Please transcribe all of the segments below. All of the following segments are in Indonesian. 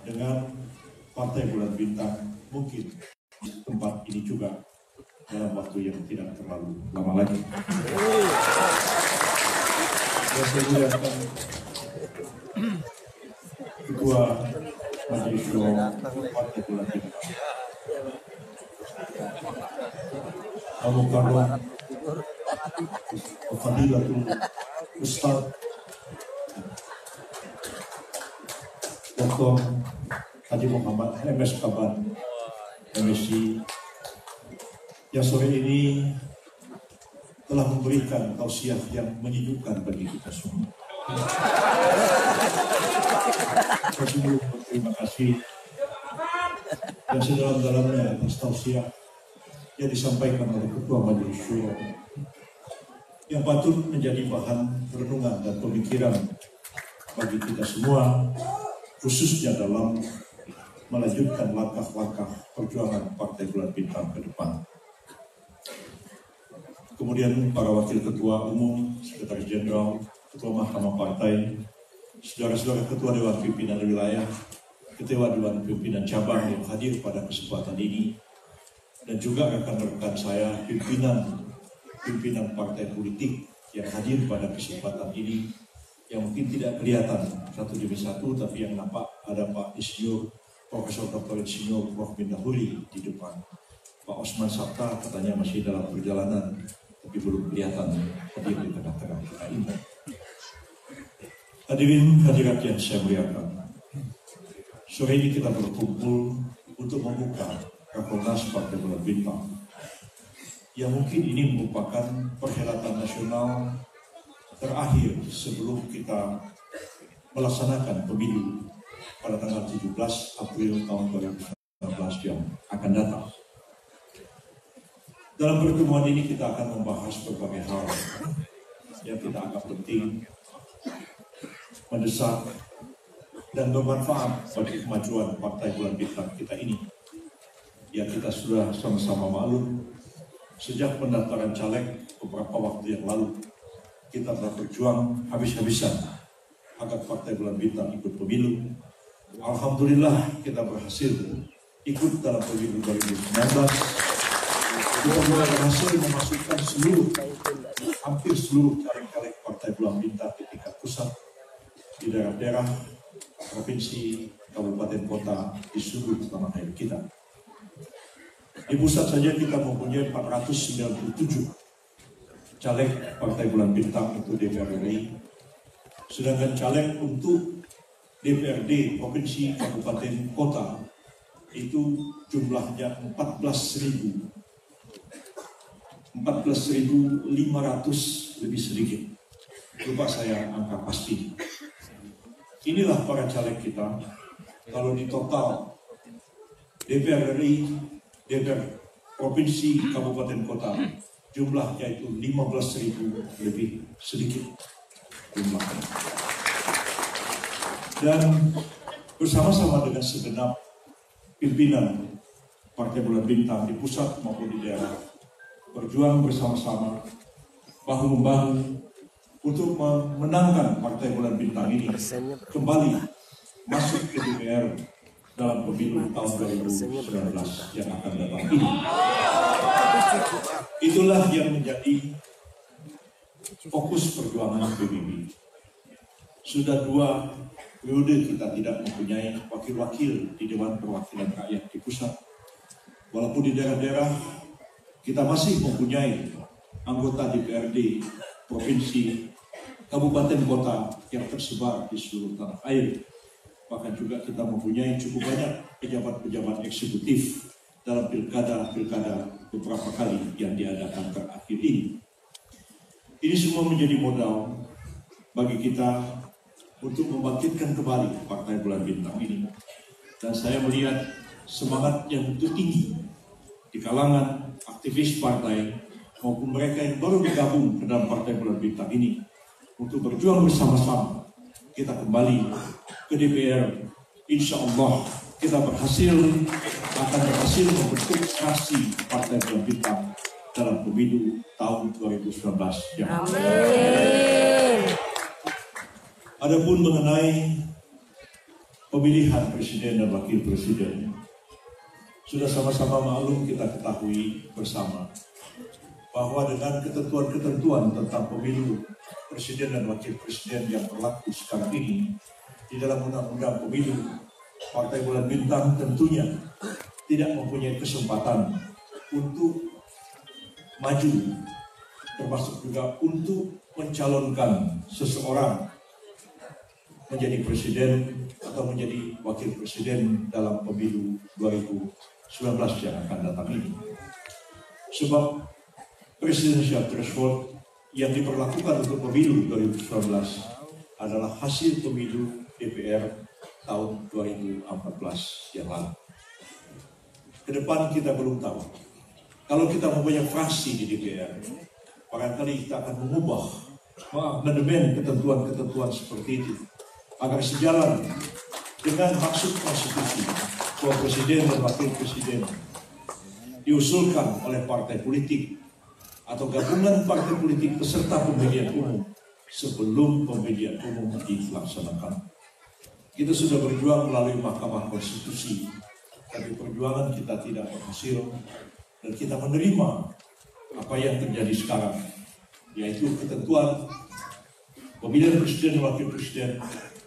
dengan Partai Bulan Bintang mungkin tempat ini juga dalam waktu yang tidak terlalu lama lagi. Dan saya muliakan Ketua Majelis Syuro Partai Bulan Bintang, Al-Mukarram Fadilatul Ustaz Dr. Haji Muhammad MS Kaban MSc, yang sore ini telah memberikan tausiah yang menyejukkan bagi kita semua. Terima kasih yang sedalam-dalamnya atas tausiah yang disampaikan oleh Ketua Majelis Syuro, yang patut menjadi bahan renungan dan pemikiran bagi kita semua, khususnya dalam melanjutkan langkah-langkah perjuangan Partai Bulan Bintang ke depan. Kemudian para Wakil Ketua Umum, Sekretaris Jenderal, Ketua Mahkamah Partai, saudara-saudara Ketua Dewan Pimpinan Wilayah, Ketua Dewan Pimpinan Cabang yang hadir pada kesempatan ini, dan juga rekan-rekan saya, pimpinan partai politik yang hadir pada kesempatan ini, yang mungkin tidak kelihatan satu demi satu, tapi yang nampak ada Pak Insinyur Profesor Dr. Insinyur Prof. Bintahuri di depan. Pak Osman Sabta katanya masih dalam perjalanan, tapi belum kelihatan hadir di tengah-tengah kita ini. Hadirin hadirat yang saya muliakan, sore ini kita berkumpul untuk membuka Rakornas Partai Bulan Bintang, yang mungkin ini merupakan perhelatan nasional terakhir sebelum kita melaksanakan pemilu pada tanggal 17 April tahun 2019 yang akan datang. Dalam pertemuan ini kita akan membahas berbagai hal yang kita anggap penting, mendesak, dan bermanfaat bagi kemajuan Partai Bulan Bintang kita ini. Ya, kita sudah sama-sama maklum, sejak pendaftaran caleg beberapa waktu yang lalu, kita telah berjuang habis-habisan agar Partai Bulan Bintang ikut pemilu. Alhamdulillah kita berhasil ikut dalam pemilu 2019. Kita juga berhasil memasukkan hampir seluruh caleg-caleg Partai Bulan Bintang di tingkat pusat, di daerah-daerah, provinsi, kabupaten, kota di seluruh tanah air kita. Di pusat saja kita mempunyai 497 caleg Partai Bulan Bintang untuk DPR RI, sedangkan caleg untuk DPRD Provinsi, Kabupaten, Kota itu jumlahnya 14.500 lebih sedikit. Lupa saya angka pasti. Inilah para caleg kita. Kalau di total DPR RI, DPR Provinsi, Kabupaten, Kota, jumlahnya itu 15.000 lebih sedikit jumlahnya. Dan bersama-sama dengan segenap pimpinan Partai Bulan Bintang di pusat maupun di daerah, berjuang bersama-sama, bahu-membahu untuk memenangkan Partai Bulan Bintang ini kembali masuk ke DPR dalam pemilu tahun 2019 yang akan datang ini. Itulah yang menjadi fokus perjuangan PBB. Sudah 2 periode kita tidak mempunyai wakil-wakil di Dewan Perwakilan Rakyat di pusat. Walaupun di daerah-daerah kita masih mempunyai anggota DPRD provinsi, kabupaten, kota yang tersebar di seluruh tanah air. Bahkan juga kita mempunyai cukup banyak pejabat-pejabat eksekutif dalam pilkada beberapa kali yang diadakan terakhir ini. Ini semua menjadi modal bagi kita untuk membangkitkan kembali Partai Bulan Bintang ini. Dan saya melihat semangat yang begitu tinggi di kalangan aktivis partai maupun mereka yang baru bergabung ke dalam Partai Bulan Bintang ini untuk berjuang bersama-sama. Kita kembali ke DPR. Insya Allah kita akan berhasil membentuk fraksi Partai Bulan Bintang dalam pemilu tahun 2019 yang akan. Adapun mengenai pemilihan presiden dan wakil presiden. Sudah sama-sama maklum kita ketahui bersama bahwa dengan ketentuan-ketentuan tentang pemilu presiden dan wakil presiden yang berlaku sekarang ini di dalam undang-undang pemilu, Partai Bulan Bintang tentunya tidak mempunyai kesempatan untuk maju, termasuk juga untuk mencalonkan seseorang menjadi presiden atau menjadi wakil presiden dalam pemilu 2019 yang akan datang ini. Sebab presidensial threshold yang diberlakukan untuk pemilu 2019 adalah hasil pemilu DPR tahun 2014 yang lalu. Kedepan kita belum tahu. Kalau kita mempunyai fraksi di DPR, barangkali kita akan mengubah, mengamandemen ketentuan-ketentuan seperti itu agar sejalan dengan maksud konstitusi bahwa presiden dan wakil presiden diusulkan oleh partai politik atau gabungan partai politik peserta pemilihan umum sebelum pemilihan umum dilaksanakan. Kita sudah berjuang melalui Mahkamah Konstitusi, tapi perjuangan kita tidak berhasil dan kita menerima apa yang terjadi sekarang, yaitu ketentuan pemilihan presiden dan wakil presiden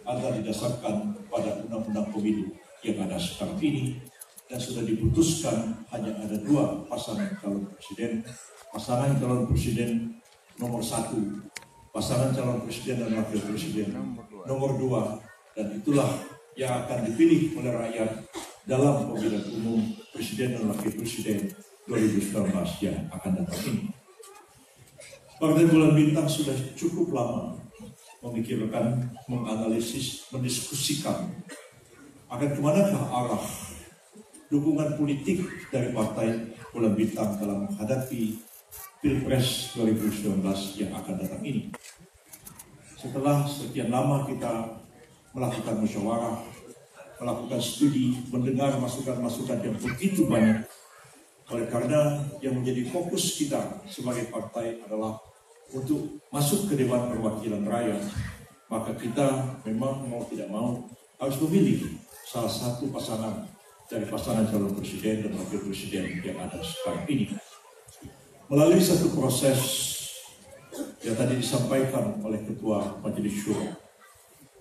agar didasarkan pada undang-undang pemilu yang ada sekarang ini, dan sudah diputuskan hanya ada dua pasangan calon presiden, pasangan calon presiden nomor 1, pasangan calon presiden dan wakil presiden nomor 2, dan itulah yang akan dipilih oleh rakyat dalam pemilihan umum presiden dan wakil presiden 2019 yang akan datang ini. Partai Bulan Bintang sudah cukup lama memikirkan, menganalisis, mendiskusikan akan kemanakah arah dukungan politik dari Partai Bulan Bintang dalam menghadapi Pilpres 2019 yang akan datang ini. Setelah sekian lama kita melakukan musyawarah, melakukan studi, mendengar masukan-masukan yang begitu banyak, oleh karena yang menjadi fokus kita sebagai partai adalah untuk masuk ke Dewan Perwakilan Rakyat, maka kita memang mau tidak mau harus memilih salah satu pasangan dari pasangan calon presiden dan wakil presiden yang ada sekarang ini. Melalui satu proses yang tadi disampaikan oleh Ketua Majelis Syuro,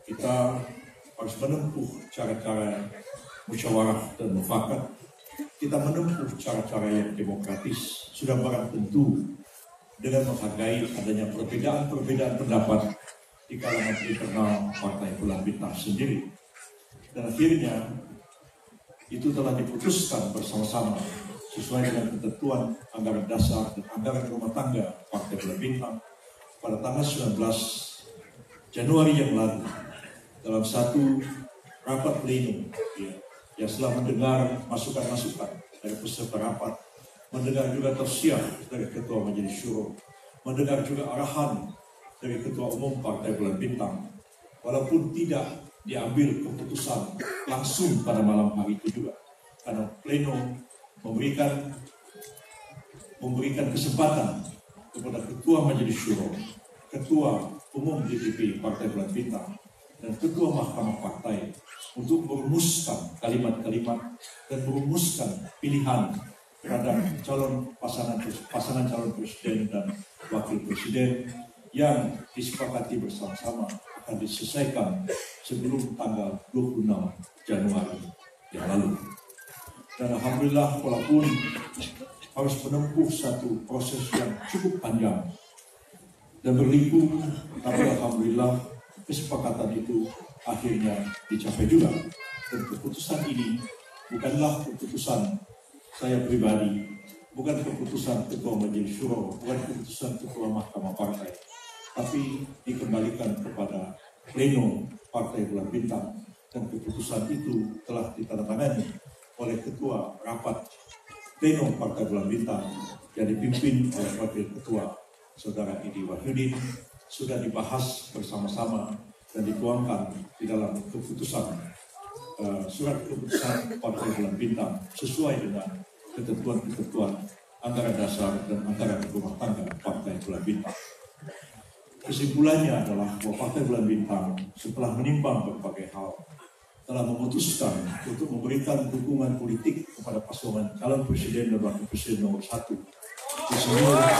kita harus menempuh cara-cara musyawarah dan mufakat. Kita menempuh cara-cara yang demokratis, sudah barang tentu dengan menghargai adanya perbedaan pendapat di kalangan internal Partai Bulan Bintang sendiri. Dan akhirnya itu telah diputuskan bersama-sama sesuai dengan ketentuan anggaran dasar dan anggaran rumah tangga Partai Bulan Bintang pada tanggal 19 Januari yang lalu dalam satu rapat pleno, yang setelah mendengar masukan-masukan dari peserta rapat, mendengar juga tausiah dari Ketua Majelis Syuro, mendengar juga arahan dari Ketua Umum Partai Bulan Bintang, walaupun tidak diambil keputusan langsung pada malam hari itu juga, karena pleno memberikan kesempatan kepada Ketua Majelis Syuro, Ketua Umum DPP Partai Bulan Bintang, dan Ketua Mahkamah Partai untuk merumuskan kalimat-kalimat dan merumuskan pilihan terhadap pasangan calon presiden dan wakil presiden yang disepakati bersama-sama akan diselesaikan sebelum tanggal 26 Januari yang lalu. Dan alhamdulillah, walaupun harus menempuh satu proses yang cukup panjang dan berliku, tapi alhamdulillah kesepakatan itu akhirnya dicapai juga. Dan keputusan ini bukanlah keputusan saya pribadi, bukan keputusan Ketua Majelis Syuro, bukan keputusan Ketua Mahkamah Partai, tapi dikembalikan kepada pleno Partai Bulan Bintang, dan keputusan itu telah ditandatangani oleh Ketua Rapat Pleno Partai Bulan Bintang yang dipimpin oleh Wakil Ketua Saudara Idi Wahyudin, sudah dibahas bersama-sama dan dituangkan di dalam keputusan surat keputusan Partai Bulan Bintang sesuai dengan ketentuan-ketentuan anggaran dasar dan anggaran rumah tangga Partai Bulan Bintang. Kesimpulannya adalah bahwa Partai Bulan Bintang setelah menimbang berbagai hal, telah memutuskan untuk memberikan dukungan politik kepada pasangan calon presiden dan wakil presiden nomor 1 di seluruh dan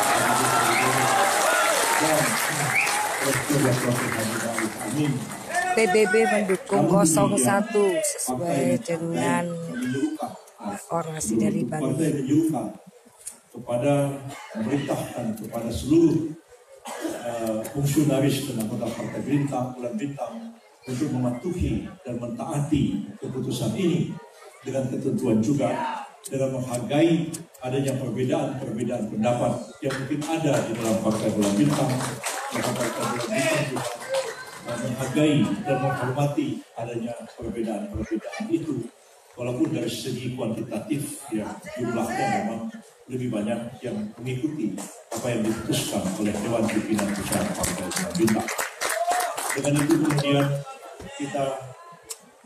Amin. PBB mendukung 01 sesuai dengan orasi dari Bang Yeni. Kepada memerintahkan kepada seluruh fungsionaris dan anggota Partai Bulan Bintang untuk mematuhi dan mentaati keputusan ini dengan ketentuan juga dengan menghargai adanya perbedaan pendapat yang mungkin ada di dalam Partai Bulan Bintang, Partai Bulan Bintang juga menghargai dan menghormati adanya perbedaan itu, walaupun dari segi kuantitatif ya jumlahnya memang lebih banyak yang mengikuti apa yang diputuskan oleh Dewan Pimpinan Pusat Partai Bulan Bintang. Dengan itu kemudian kita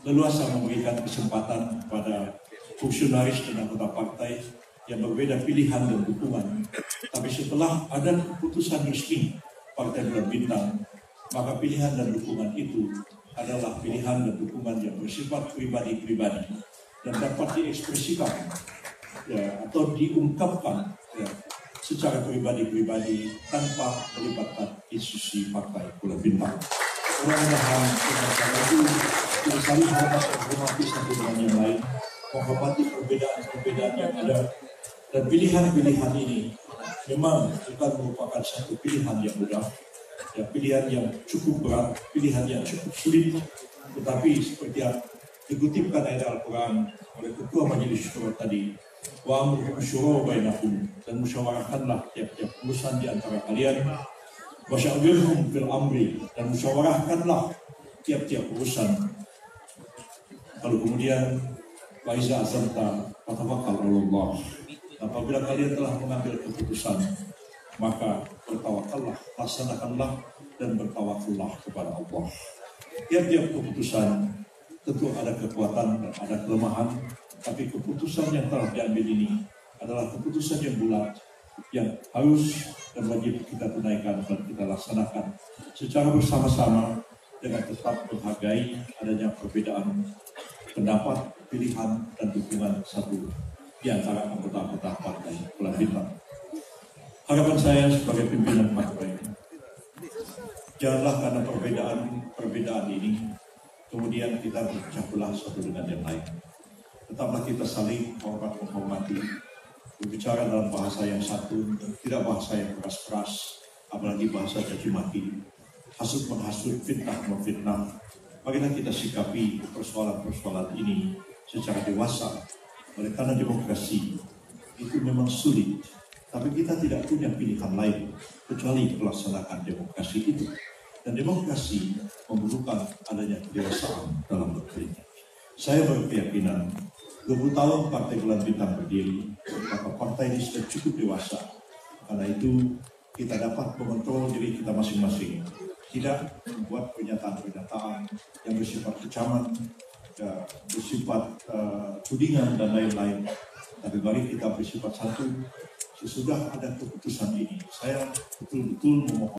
leluasa memberikan kesempatan pada fungsionaris dan anggota partai yang berbeda pilihan dan dukungan. Tapi setelah ada keputusan resmi Partai Bulan Bintang, maka pilihan dan dukungan itu adalah pilihan dan dukungan yang bersifat pribadi-pribadi dan dapat diekspresikan ya, atau diungkapkan ya, secara pribadi-pribadi tanpa melibatkan institusi Partai Bulan Bintang. Mudah-mudahan itu kita saling menghormati satu dengan yang lain, menghormati perbedaan-perbedaan yang ada, dan pilihan-pilihan ini memang bukan merupakan satu pilihan yang mudah, ya, pilihan yang cukup berat, pilihan yang cukup sulit, tetapi seperti yang dikutipkan ayat Al-Quran oleh Ketua Majelis Syuro tadi, wa amruhum syura bainakum, dan musyawarahkanlah tiap-tiap urusan di antara kalian, wa syawirhum fil amri, dan musyawarahkanlah tiap-tiap urusan. Lalu kemudian wa iza azamta fatawakkal 'alallah, apabila kalian telah mengambil keputusan maka bertawakallah, laksanakanlah dan bertawakallah kepada Allah. Tiap-tiap keputusan tentu ada kekuatan dan ada kelemahan, tapi keputusan yang telah diambil ini adalah keputusan yang bulat, yang harus dan wajib kita tunaikan dan kita laksanakan secara bersama-sama dengan tetap menghargai adanya perbedaan pendapat, pilihan, dan dukungan satu di antara anggota-anggota Partai Bulan Bintang. Harapan saya sebagai pimpinan partai, janganlah karena perbedaan ini kemudian kita berpecah belah satu dengan yang lain. Tetaplah kita saling menghormati, berbicara dalam bahasa yang satu, tidak bahasa yang keras-keras, apalagi bahasa caci maki, hasut menghasut, fitnah memfitnah. Bagaimana kita sikapi persoalan-persoalan ini secara dewasa? Oleh karena demokrasi itu memang sulit, tapi kita tidak punya pilihan lain kecuali melaksanakan demokrasi itu. Dan demokrasi memerlukan adanya kedewasaan dalam berpolitik. Saya berkeyakinan 20 tahun Partai Bulan Bintang berdiri, maka partai ini sudah cukup dewasa. Karena itu kita dapat mengontrol diri kita masing-masing, tidak membuat pernyataan-pernyataan yang bersifat kecaman, bersifat tudingan dan lain-lain. Tapi mari kita bersifat satu. Sesudah ada keputusan ini, saya betul-betul memohon